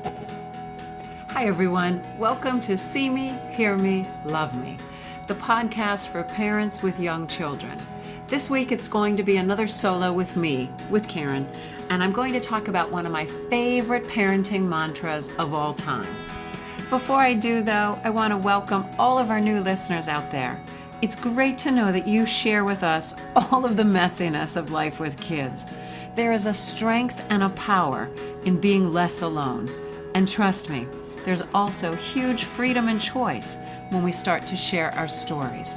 Hi everyone, welcome to See Me, Hear Me, Love Me, the podcast for parents with young children. This week it's going to be another solo with me, with Karen, and I'm going to talk about one of my favorite parenting mantras of all time. Before I do though, I want to welcome all of our new listeners out there. It's great to know that you share with us all of the messiness of life with kids. There is a strength and a power in being less alone. And trust me, there's also huge freedom and choice when we start to share our stories.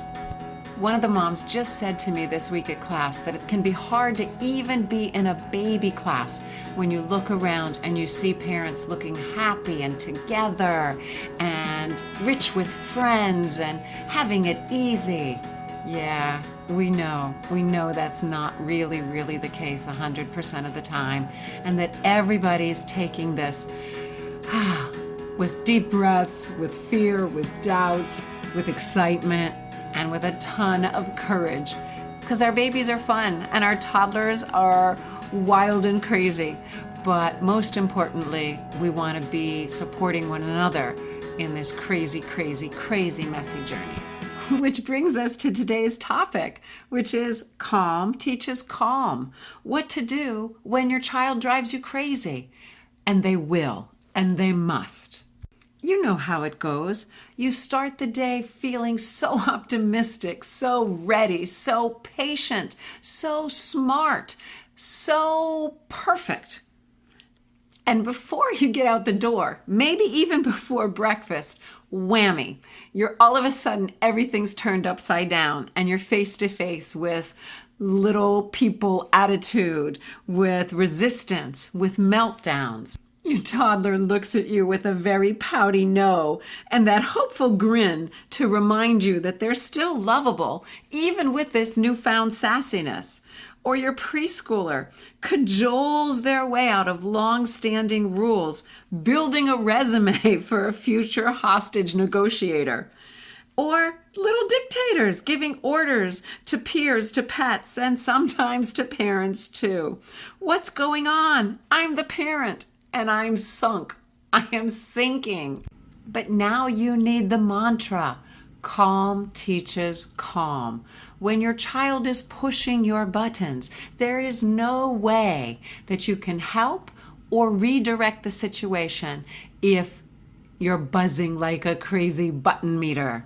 One of the moms just said to me this week at class that it can be hard to even be in a baby class when you look around and you see parents looking happy and together and rich with friends and having it easy. Yeah, we know that's not really the case 100% of the time, and that everybody's taking this with deep breaths, with fear, with doubts, with excitement, and with a ton of courage. Because our babies are fun and our toddlers are wild and crazy. But most importantly, we want to be supporting one another in this crazy, messy journey. Which brings us to today's topic, which is calm teaches calm. What to do when your child drives you crazy. And they will, and they must. You know how it goes. You start the day feeling so optimistic, so ready, so patient, so smart, so perfect. And before you get out the door, maybe even before breakfast, whammy, you're all of a sudden everything's turned upside down and you're face to face with little people attitude, with resistance, with meltdowns. Your toddler looks at you with a very pouty no and that hopeful grin to remind you that they're still lovable, even with this newfound sassiness. Or your preschooler cajoles their way out of long-standing rules, building a resume for a future hostage negotiator. Or little dictators giving orders to peers, to pets, and sometimes to parents too. What's going on? I'm the parent. And I'm sunk. I am sinking. But now you need the mantra. Calm teaches calm. When your child is pushing your buttons, there is no way that you can help or redirect the situation if you're buzzing like a crazy button meter.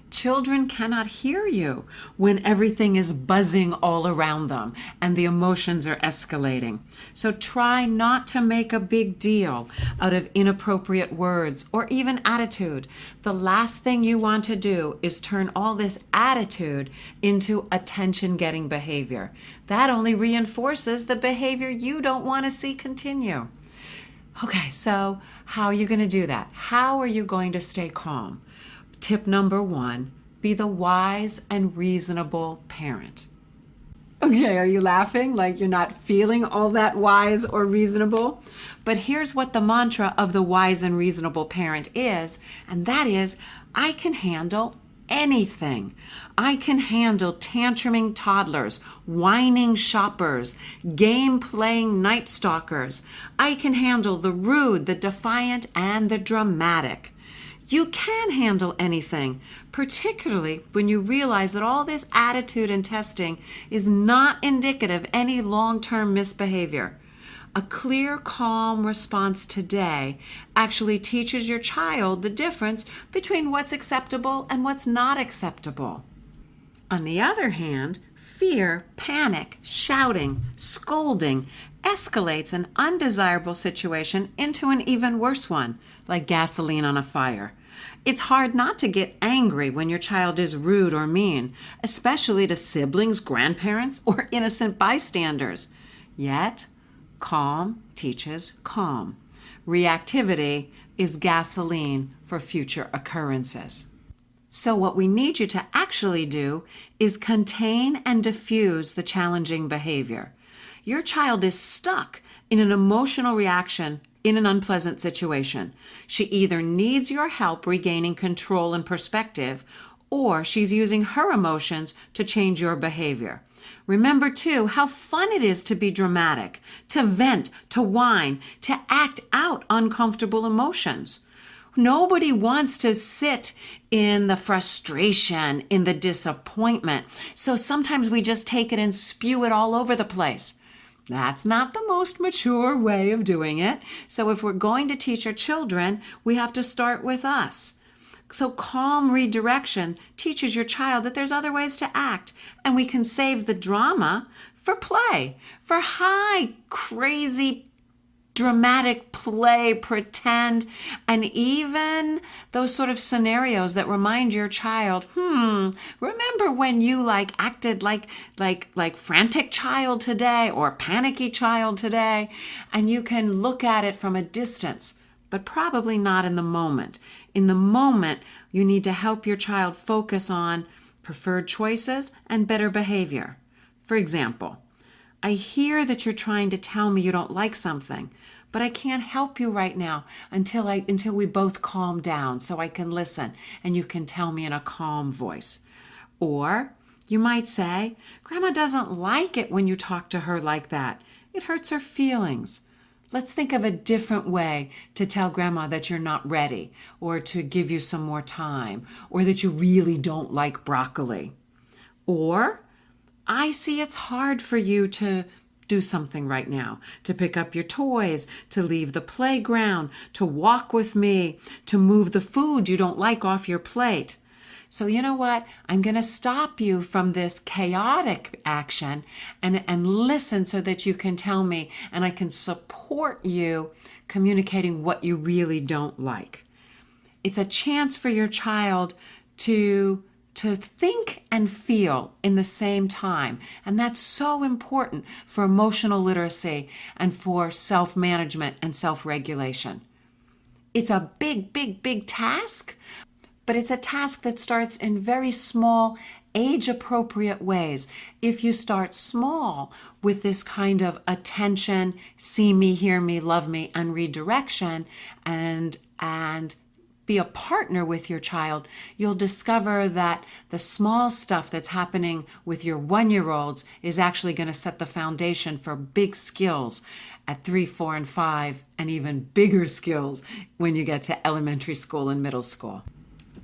Children cannot hear you when everything is buzzing all around them and the emotions are escalating. So try not to make a big deal out of inappropriate words or even attitude. The last thing you want to do is turn all this attitude into attention-getting behavior. That only reinforces the behavior you don't want to see continue. Okay, so how are you going to do that? How are you going to stay calm? Tip number 1, be the wise and reasonable parent. Okay, are you laughing like you're not feeling all that wise or reasonable? But here's what the mantra of the wise and reasonable parent is, and that is, I can handle anything. I can handle tantruming toddlers, whining shoppers, game-playing night-stalkers. I can handle the rude, the defiant, and the dramatic. You can handle anything, particularly when you realize that all this attitude and testing is not indicative of any long-term misbehavior. A clear, calm response today actually teaches your child the difference between what's acceptable and what's not acceptable. On the other hand, fear, panic, shouting, scolding escalates an undesirable situation into an even worse one, like gasoline on a fire. It's hard not to get angry when your child is rude or mean, especially to siblings, grandparents, or innocent bystanders. Yet, calm teaches calm. Reactivity is gasoline for future occurrences. So what we need you to actually do is contain and diffuse the challenging behavior. Your child is stuck in an emotional reaction in an unpleasant situation. She either needs your help regaining control and perspective, or she's using her emotions to change your behavior. Remember, too, how fun it is to be dramatic, to vent, to whine, to act out uncomfortable emotions. Nobody wants to sit in the frustration, in the disappointment. So sometimes we just take it and spew it all over the place. That's not the most mature way of doing it. So if we're going to teach our children, we have to start with us. So calm redirection teaches your child that there's other ways to act, and we can save the drama for play, for high, crazy, dramatic play, pretend, and even those sort of scenarios that remind your child, remember when you acted like frantic child today or panicky child today, and you can look at it from a distance, but probably not in the moment. In the moment, you need to help your child focus on preferred choices and better behavior. For example, I hear that you're trying to tell me you don't like something, but I can't help you right now until we both calm down so I can listen and you can tell me in a calm voice. Or you might say, Grandma doesn't like it when you talk to her like that. It hurts her feelings. Let's think of a different way to tell Grandma that you're not ready, or to give you some more time, or that you really don't like broccoli. Or, I see it's hard for you to do something right now, to pick up your toys, to leave the playground, to walk with me, to move the food you don't like off your plate. So you know what? I'm going to stop you from this chaotic action and listen so that you can tell me and I can support you communicating what you really don't like. It's a chance for your child to think and feel in the same time. And that's so important for emotional literacy and for self-management and self-regulation. It's a big, big, big task, but it's a task that starts in very small, age-appropriate ways. If you start small with this kind of attention, see me, hear me, love me, and redirection, and be a partner with your child, you'll discover that the small stuff that's happening with your 1-year-olds is actually going to set the foundation for big skills at 3, 4, and 5, and even bigger skills when you get to elementary school and middle school.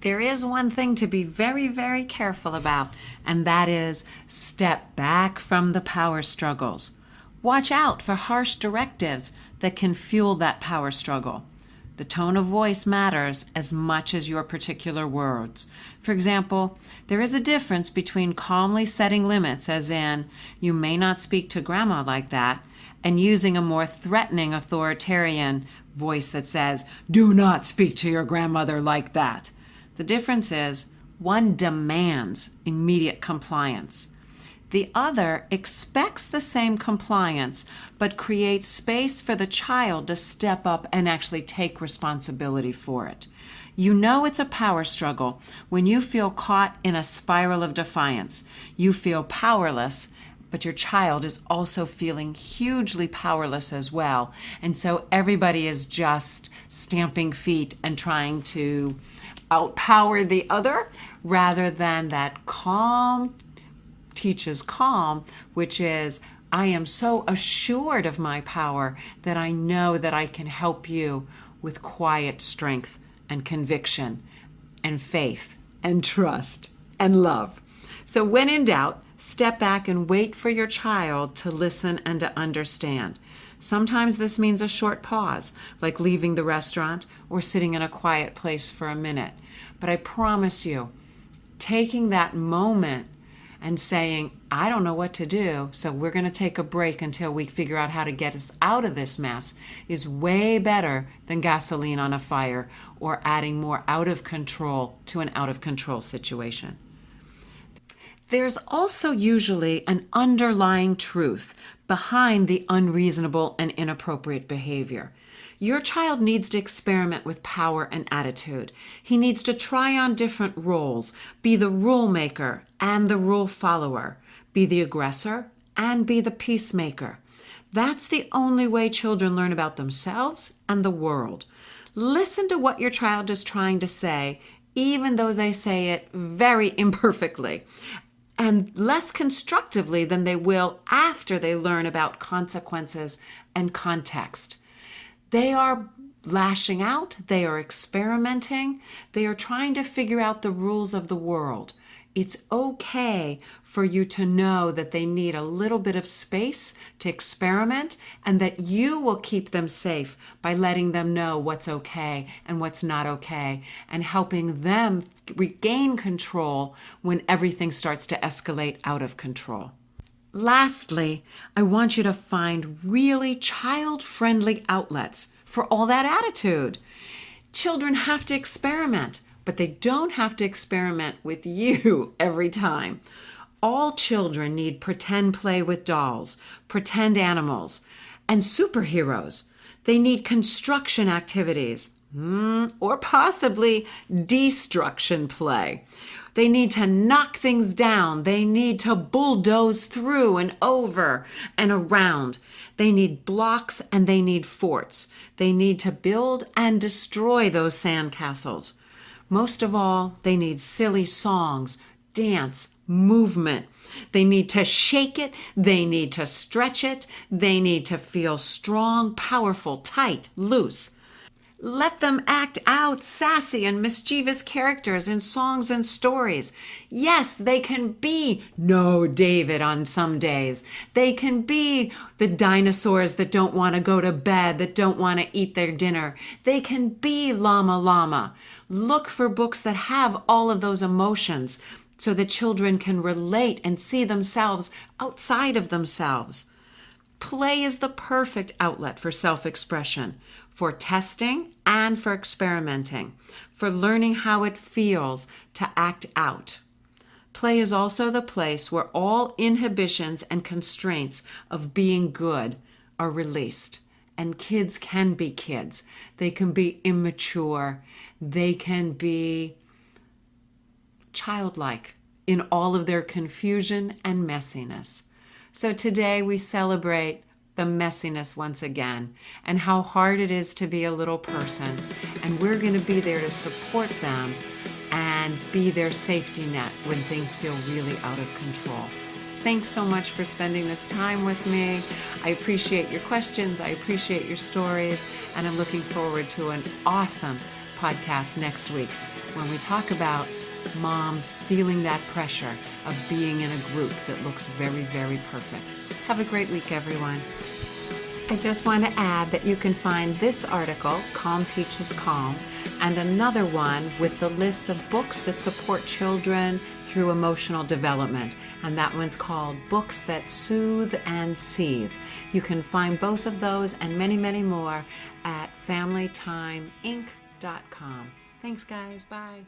There is one thing to be very, very careful about, and that is step back from the power struggles. Watch out for harsh directives that can fuel that power struggle. The tone of voice matters as much as your particular words. For example, there is a difference between calmly setting limits, as in, you may not speak to Grandma like that, and using a more threatening authoritarian voice that says, do not speak to your grandmother like that. The difference is, one demands immediate compliance. The other expects the same compliance, but creates space for the child to step up and actually take responsibility for it. You know it's a power struggle when you feel caught in a spiral of defiance. You feel powerless, but your child is also feeling hugely powerless as well. And so everybody is just stamping feet and trying to outpower the other, rather than that calm teaches calm, which is, I am so assured of my power that I know that I can help you with quiet strength and conviction and faith and trust and love. So when in doubt, step back and wait for your child to listen and to understand. Sometimes this means a short pause, like leaving the restaurant or sitting in a quiet place for a minute. But I promise you, taking that moment and saying, I don't know what to do, so we're going to take a break until we figure out how to get us out of this mess, is way better than gasoline on a fire or adding more out of control to an out of control situation. There's also usually an underlying truth behind the unreasonable and inappropriate behavior. Your child needs to experiment with power and attitude. He needs to try on different roles, be the rule maker and the rule follower, be the aggressor and be the peacemaker. That's the only way children learn about themselves and the world. Listen to what your child is trying to say, even though they say it very imperfectly. and less constructively than they will after they learn about consequences and context. They are lashing out, they are experimenting, they are trying to figure out the rules of the world. It's okay for you to know that they need a little bit of space to experiment and that you will keep them safe by letting them know what's okay and what's not okay and helping them regain control when everything starts to escalate out of control. Lastly, I want you to find really child-friendly outlets for all that attitude. Children have to experiment, but they don't have to experiment with you every time. All children need pretend play with dolls, pretend animals, and superheroes. They need construction activities, or possibly destruction play. They need to knock things down. They need to bulldoze through and over and around. They need blocks and they need forts. They need to build and destroy those sandcastles. Most of all, they need silly songs, dance, movement. They need to shake it. They need to stretch it. They need to feel strong, powerful, tight, loose. Let them act out sassy and mischievous characters in songs and stories. Yes, they can be No David on some days. They can be the dinosaurs that don't want to go to bed, that don't want to eat their dinner. They can be Llama Llama. Look for books that have all of those emotions so that children can relate and see themselves outside of themselves. Play is the perfect outlet for self-expression, for testing and for experimenting, for learning how it feels to act out. Play is also the place where all inhibitions and constraints of being good are released. And kids can be kids. They can be immature. They can be childlike in all of their confusion and messiness. So today we celebrate the messiness once again and how hard it is to be a little person. And we're going to be there to support them and be their safety net when things feel really out of control. Thanks so much for spending this time with me. I appreciate your questions. I appreciate your stories. And I'm looking forward to an awesome podcast next week when we talk about moms feeling that pressure of being in a group that looks very, very perfect. Have a great week, everyone. I just want to add that you can find this article, Calm Teaches Calm, and another one with the lists of books that support children through emotional development. And that one's called Books That Soothe and Seethe. You can find both of those and many, many more at FamilyTimeInc.com. Thanks, guys. Bye.